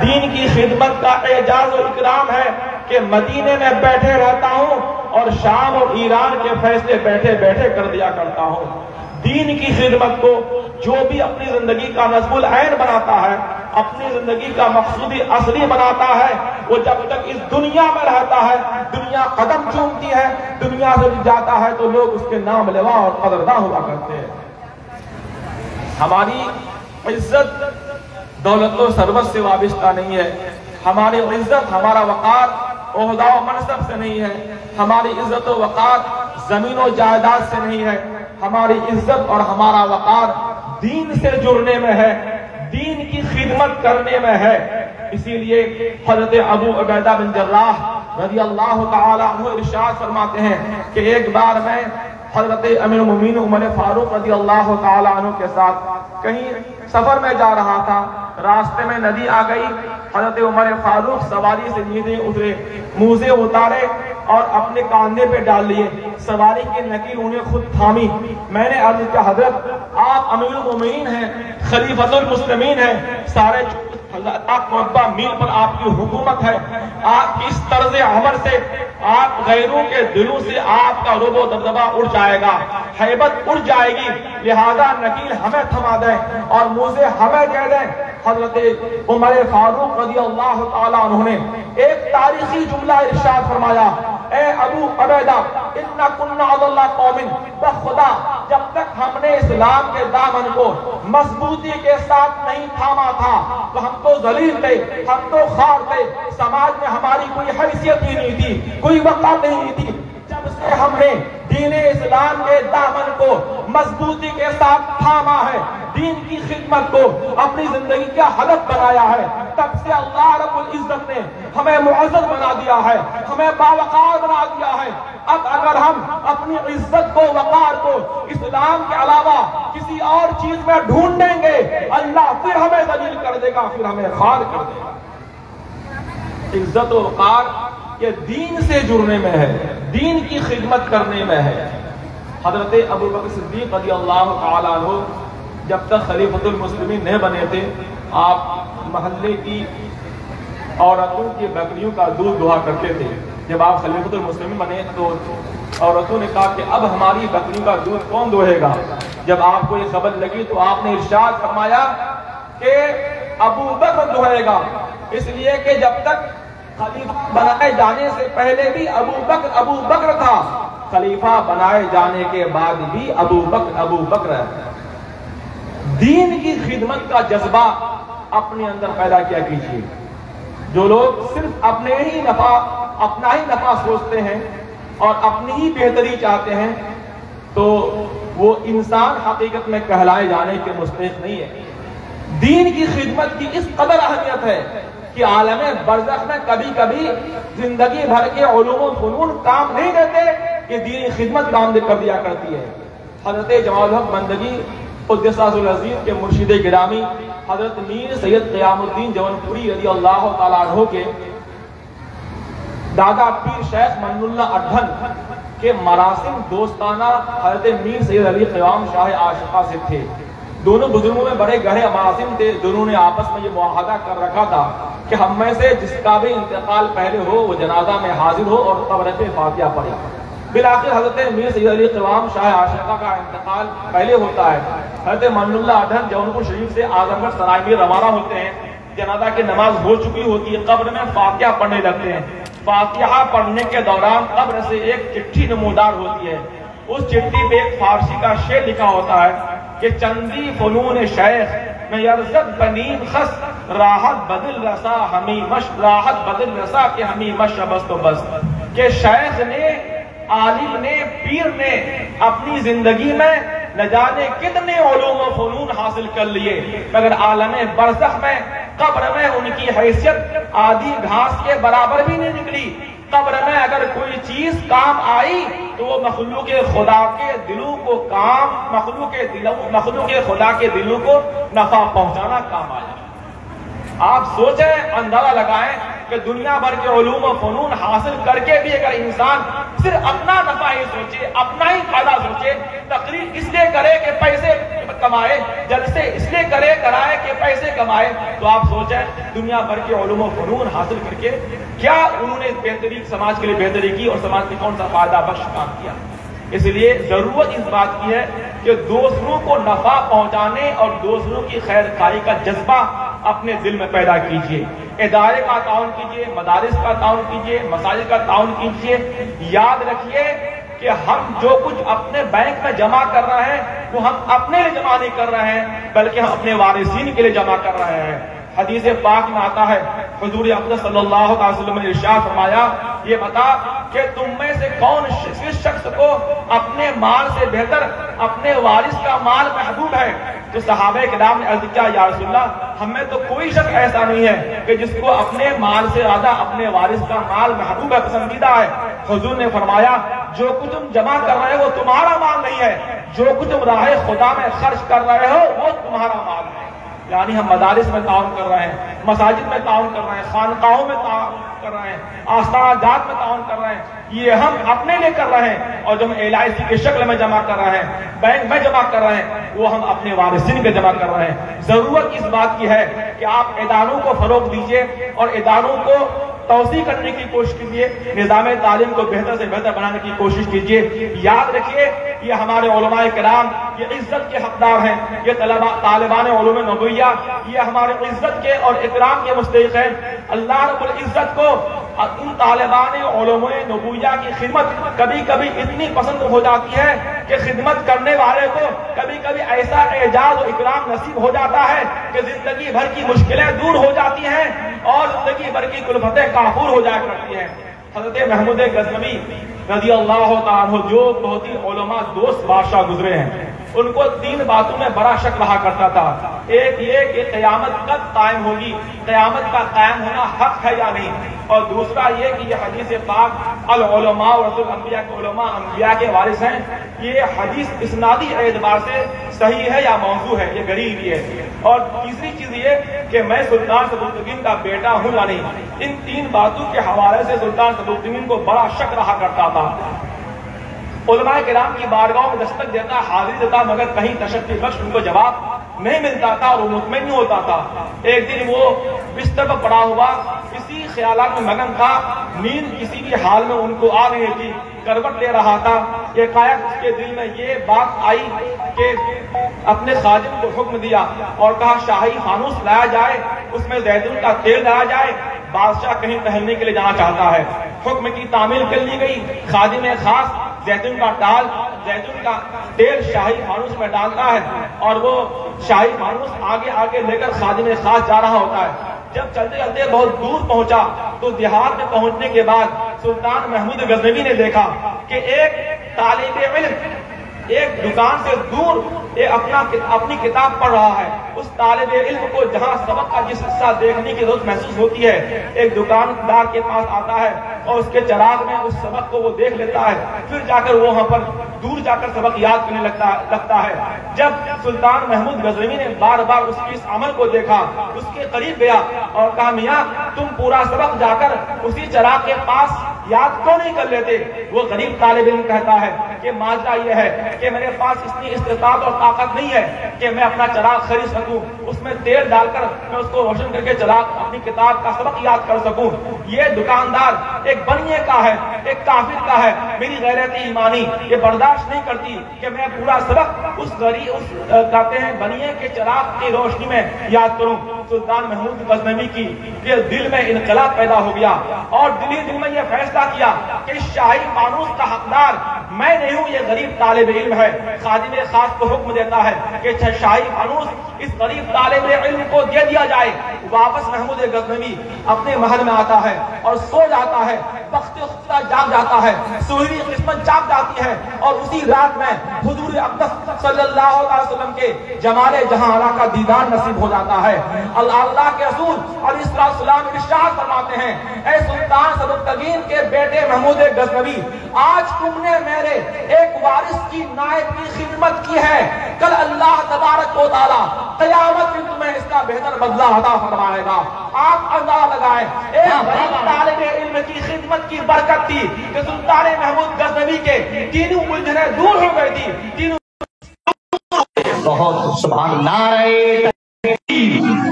دین کی خدمت کا اعزاز و اکرام ہے کہ مدینے میں بیٹھے رہتا ہوں اور شام اور ایران کے فیصلے بیٹھے بیٹھے کر دیا کرتا ہوں۔ دین کی خدمت کو جو بھی اپنی زندگی کا نصب العین بناتا ہے، اپنی زندگی کا مقصود اصلی بناتا ہے، وہ جب تک اس دنیا میں رہتا ہے، دنیا قدم چومتی ہے، دنیا سے جاتا ہے تو لوگ اس کے نام لیوا اور قدرداں ہوا کرتے ہیں۔ ہماری عزت دولت و ثروت سے وابستہ نہیں ہے، ہماری عزت ہمارا وقار عہدہ و منصب سے نہیں ہے، ہماری عزت و وقار زمین و جائیداد سے نہیں ہے، ہماری عزت اور ہمارا وقار دین سے جڑنے میں ہے، دین کی خدمت کرنے میں ہے۔ اسی لیے حضرت ابو عبیدہ بن جراح رضی اللہ تعالی عنہ ارشاد فرماتے ہیں کہ ایک بار میں حضرت امیر المومنین عمر فاروق رضی اللہ تعالی عنہ کے ساتھ کہیں سفر میں جا رہا تھا، راستے میں ندی آ گئی، حضرت عمر فاروق سواری سے نیچے اترے، موزے اتارے اور اپنے کاندھے پہ ڈال لیے، سواری کی نکیل انہیں خود تھامی۔ میں نے عرض کیا حضرت آپ امیر المومنین ہیں، خلیفۃ المسلمین ہیں، سارے مربع میل پر آپ کی حکومت ہے، آپ کی اس طرز عمل سے آپ غیروں کے دلوں سے آپ کا رعب و دبدبہ اڑ جائے گا، ہیبت اڑ جائے گی، لہذا نکیل ہمیں تھما دیں اور موزے ہمیں دے دیں۔ حضرت عمر فاروق رضی اللہ تعالیٰ عنہ نے ایک تاریخی جملہ ارشاد فرمایا، اے ابو عبیدہ اِنَّا كُنَّا عَلَى اللَّهِ قَوْمٍ، بخدا جب تک ہم نے اسلام کے دامن کو مضبوطی کے ساتھ نہیں تھاما تھا تو ہم تو ذلیل تھے، ہم تو خوار تھے، سماج میں ہماری کوئی حیثیت ہی نہیں تھی، کوئی وقار نہیں تھی۔ جب سے ہم نے دین اسلام کے دامن کو مضبوطی کے ساتھ تھاما ہے، دین کی خدمت کو اپنی زندگی کا ہدف بنایا ہے، تب سے اللہ رب العزت نے ہمیں معزز بنا دیا ہے، ہمیں باوقار بنا دیا ہے۔ اب اگر ہم اپنی عزت کو وقار کو اسلام کے علاوہ کسی اور چیز میں ڈھونڈیں گے، اللہ پھر ہمیں ذلیل کر دے گا، پھر ہمیں خوار کر دے گا۔ عزت و وقار یہ دین سے جڑنے میں ہے، دین کی خدمت کرنے میں ہے۔ حضرت ابو بکر صدیق رضی اللہ تعالیٰ عنہ جب تک خلیفۃ المسلمین نہیں بنے تھے، آپ محلے کی عورتوں کی بکریوں کا دودھ دہا کرتے تھے۔ جب آپ خلیفۃ المسلمین بنے تو عورتوں نے کہا کہ اب ہماری بکریوں کا دودھ کون دوہے گا؟ جب آپ کو یہ خبر لگی تو آپ نے ارشاد فرمایا کہ ابو بکر دوہے گا، اس لیے کہ جب تک خلیفہ بنائے جانے سے پہلے بھی ابو بکر تھا، خلیفہ بنائے جانے کے بعد بھی ابو بکر ہے۔ دین کی خدمت کا جذبہ اپنے اندر پیدا کیا کیجیے۔ جو لوگ صرف اپنا ہی نفع سوچتے ہیں اور اپنی ہی بہتری چاہتے ہیں تو وہ انسان حقیقت میں کہلائے جانے کے مستحق نہیں ہے۔ دین کی خدمت کی اس قدر اہمیت ہے کہ عالم برزخ میں کبھی کبھی زندگی بھر کے علوم و فنون کام نہیں دیتے کہ دینی خدمت کام کر دیا کرتی ہے۔ حضرت جمال الحق بندگی قدس العزیز کے مرشد گرامی حضرت میر سید قیام الدین جون پوری رضی اللہ تعالیٰ عنہ کے دادا پیر شیخ من اللہ اڈھن کے مراسم دوستانہ حضرت میر سید علی قیام شاہ عاشقہ سے تھے۔ دونوں بزرگوں میں بڑے گہرے مراسم تھے، دونوں نے آپس میں یہ معاہدہ کر رکھا تھا کہ ہم میں سے جس کا بھی انتقال پہلے ہو وہ جنازہ میں حاضر ہو اور قبر پہ فاتحہ پڑھے۔ بالآخر حضرت میر سید علی قیام شاہ عاشقہ کا انتقال پہلے ہوتا ہے۔ حضرت من اللہ اڈھن جون پور شریف سے اعظم گڑھ سرائے میں روانہ ہوتے ہیں، جنازہ کی نماز ہو چکی ہوتی ہے، قبر میں فاتحہ پڑھنے لگتے ہیں۔ فاتحہ پڑھنے کے دوران قبر سے ایک چٹھی نمودار ہوتی ہے، اس چٹھی پہ ایک فارسی کا شعر لکھا ہوتا ہے کہ چندی فنون شیخ میں یرزد بنیم خس راحت بدل رسا کہ ہمیں مشبست و بس، کہ شیخ نے، عالم نے، پیر نے اپنی زندگی میں نہ جانے کتنے علوم و فنون حاصل کر لیے، مگر عالم برزخ میں قبر میں ان کی حیثیت آدھی گھاس کے برابر بھی نہیں نکلی۔ قبر میں اگر کوئی چیز کام آئی تو وہ مخلوق خدا کے دلوں کو مخلوق خدا کے دلوں کو نفع پہنچانا کام آیا۔ آپ سوچیں، اندازہ لگائیں کہ دنیا بھر کے علوم و فنون حاصل کر کے بھی اگر انسان صرف اپنا نفع ہی سوچے، اپنا ہی فائدہ سوچے، تقریر اس لیے کرے کہ پیسے کمائے، جلسے اس لیے کرائے کہ پیسے کمائے، تو آپ سوچیں دنیا بھر کے علوم و فنون حاصل کر کے کیا انہوں نے بہتری سماج کے لیے بہتری کی اور سماج میں کون سا فائدہ بخش کام کیا؟ اس لیے ضرورت اس بات کی ہے کہ دوسروں کو نفع پہنچانے اور دوسروں کی خیر خواہی کا جذبہ اپنے دل میں پیدا کیجیے. ادارے کا تعاون کیجیے، مدارس کا تعاون کیجیے، مساجد کا تعاون کیجیے. یاد رکھیے کہ ہم جو کچھ اپنے بینک میں جمع کر رہے ہیں وہ ہم اپنے لیے جمع نہیں کر رہے ہیں بلکہ ہم اپنے وارثین کے لیے جمع کر رہے ہیں. حدیث پاک میں آتا ہے، حضور اقدس صلی اللہ علیہ وسلم نے ارشاد فرمایا، یہ بتا کہ تم میں سے کون اس شخص کو اپنے مال سے بہتر اپنے وارث کا مال محبوب ہے؟ تو صحابہ کرام نے عرض کیا، یا رسول اللہ ہمیں تو کوئی شخص ایسا نہیں ہے کہ جس کو اپنے مال سے زیادہ اپنے وارث کا مال محبوب ہے، پسندیدہ ہے. حضور نے فرمایا، جو کچھ تم جمع کر رہے ہو وہ تمہارا مال نہیں ہے، جو کچھ تم راہ خدا میں خرچ کر رہے ہو وہ تمہارا مال ہے. یعنی ہم مدارس میں تعاون کر رہے ہیں، مساجد میں تعاون کر رہے ہیں، خانقاہوں میں تعاون کر رہے ہیں، آستانہ جات میں تعاون کر رہے ہیں، یہ ہم اپنے لیے کر رہے ہیں. اور جو ہم LIC کی شکل میں جمع کر رہے ہیں، بینک میں جمع کر رہے ہیں، وہ ہم اپنے وارثین کے جمع کر رہے ہیں. ضرورت اس بات کی ہے کہ آپ اداروں کو فروغ دیجیے اور اداروں کو توسیع کرنے کی کوشش کیجیے، نظام تعلیم کو بہتر سے بہتر بنانے کی کوشش کیجیے. یاد رکھیے یہ ہمارے علماء کرام یہ عزت کے حقدار ہیں، یہ طالبان علوم نبویہ یہ ہمارے عزت کے اور اکرام کے مستحق ہیں. اللہ رب العزت کو ان طالبان علوم نبویہ کی خدمت کبھی کبھی اتنی پسند ہو جاتی ہے کہ خدمت کرنے والے کو کبھی کبھی ایسا اعزاز و اکرام نصیب ہو جاتا ہے کہ زندگی بھر کی مشکلیں دور ہو جاتی ہیں اور زندگی بھر کی کلفتیں کافور ہو جایا کرتی ہیں. حضرت محمود غزنوی رضی اللہ تعالیٰ عنہ جو بہت ہی علماء دوست بادشاہ گزرے ہیں، ان کو 3 باتوں میں بڑا شک رہا کرتا تھا. ایک یہ کہ قیامت کب قائم ہوگی، قیامت کا قائم ہونا حق ہے یا نہیں، اور دوسرا یہ کہ یہ حدیث پاک العلماء ورثۃ الانبیاء کے علماء انبیاء کے وارث ہیں، یہ حدیث اسنادی اعتبار سے صحیح ہے یا موضوع ہے، یہ غریب ہی ہے. اور تیسری چیز یہ کہ میں سلطان صدرالدین کا بیٹا ہوں یا نہیں. ان 3 باتوں کے حوالے سے سلطان صدرالدین کو بڑا شک رہا کرتا تھا. علماء کرام کی بارگاہوں میں دستک دیتا، حاضری دیتا، مگر کہیں تشفی بخش ان کو جواب نہیں ملتا تھا اور وہ مطمئن نہیں ہوتا تھا. ایک دن وہ بستر پر پڑا ہوا اسی خیالات میں مگن تھا، نیند کسی بھی حال میں ان کو آ رہی تھی، کروٹ لے رہا تھا. ایک اس کے دل میں یہ بات آئی کہ اپنے خادم کو حکم دیا اور کہا شاہی فانوس لایا جائے، اس میں زیتون کا تیل لایا جائے، بادشاہ کہیں ٹہلنے کے لیے جانا چاہتا ہے. حکم کی تعمیل کر لی گئی. خادم خاص زیتون کا تیل شاہی فانوس میں ڈالتا ہے اور وہ شاہی فانوس آگے آگے لے کر خادم خاص جا رہا ہوتا ہے. جب چلتے چلتے بہت دور پہنچا تو دیہات میں پہنچنے کے بعد سلطان محمود غزنوی نے دیکھا کہ ایک طالب علم ایک دکان سے دور اپنی کتاب پڑھ رہا ہے. اس طالب علم کو جہاں سبق کا جس حصہ دیکھنے کی ضرورت محسوس ہوتی ہے، ایک دکاندار کے پاس آتا ہے اور اس کے چراغ میں اس سبق کو وہ دیکھ لیتا ہے. پھر جا کر وہ وہاں پر دور جا کر سبق یاد کرنے لگتا ہے. جب سلطان محمود غزنوی نے بار بار اس کی اس عمل کو دیکھا، اس کے قریب گیا اور کہا میاں تم پورا سبق جا کر اسی چراغ کے پاس یاد کیوں نہیں کر لیتے؟ وہ غریب طالب علم کہتا ہے کہ ماجرا یہ ہے کہ میرے پاس اتنی استطاعت اور طاقت نہیں ہے کہ میں اپنا چراغ خرید سکوں، اس میں تیل ڈال کر میں اس کو روشن کر کے چراغ اپنی کتاب کا سبق یاد کر سکوں. یہ دکاندار ایک بنیے کا ہے، ایک کافر کا ہے. میری غیرت ایمانی یہ برداشت نہیں کرتی کہ میں پورا سبق اس کہتے ہیں بنیے کے چراغ کی روشنی میں یاد کروں. سلطان محمود غزنوی کی یہ دل میں انقلاب پیدا ہو گیا اور دل میں یہ فیصلہ کیا کہ شاہی فانوس کا حقدار میں نہیں ہوں، یہ غریب طالب علم ہے. خادم خاص کو حکم دیتا ہے کہ شاہی فانوس اس غریب طالب علم کو دے دیا جائے. واپس محمود غزنوی اپنے محل میں آتا ہے اور سو جاتا ہے. بخت خدا جاگ جاتا ہے، سوہری قسمت جاگ جاتی ہے اور اسی رات میں حضور اقدس صلی اللہ علیہ وسلم کے جمال جہاں کا دیدار نصیب ہو جاتا ہے. اللہ کے رسول علیہ السلام ارشاد فرماتے ہیں، اے سلطان صدرالدین کے بیٹے محمود غزنوی، آج تم نے میرے ایک وارث کی نائب کی خدمت کی ہے، کل اللہ تبارک و تعالی قیامت میں تمہیں اس کا بہتر بدلہ عطا فرمائے گا. آپ اندازہ لگائیں ایک غریب طالب علم کی خدمت کی برکت تھی کہ سلطان محمود غزنوی کے تینوں الجھنیں دور ہو گئی تھی. بہت سبحان اللہ۔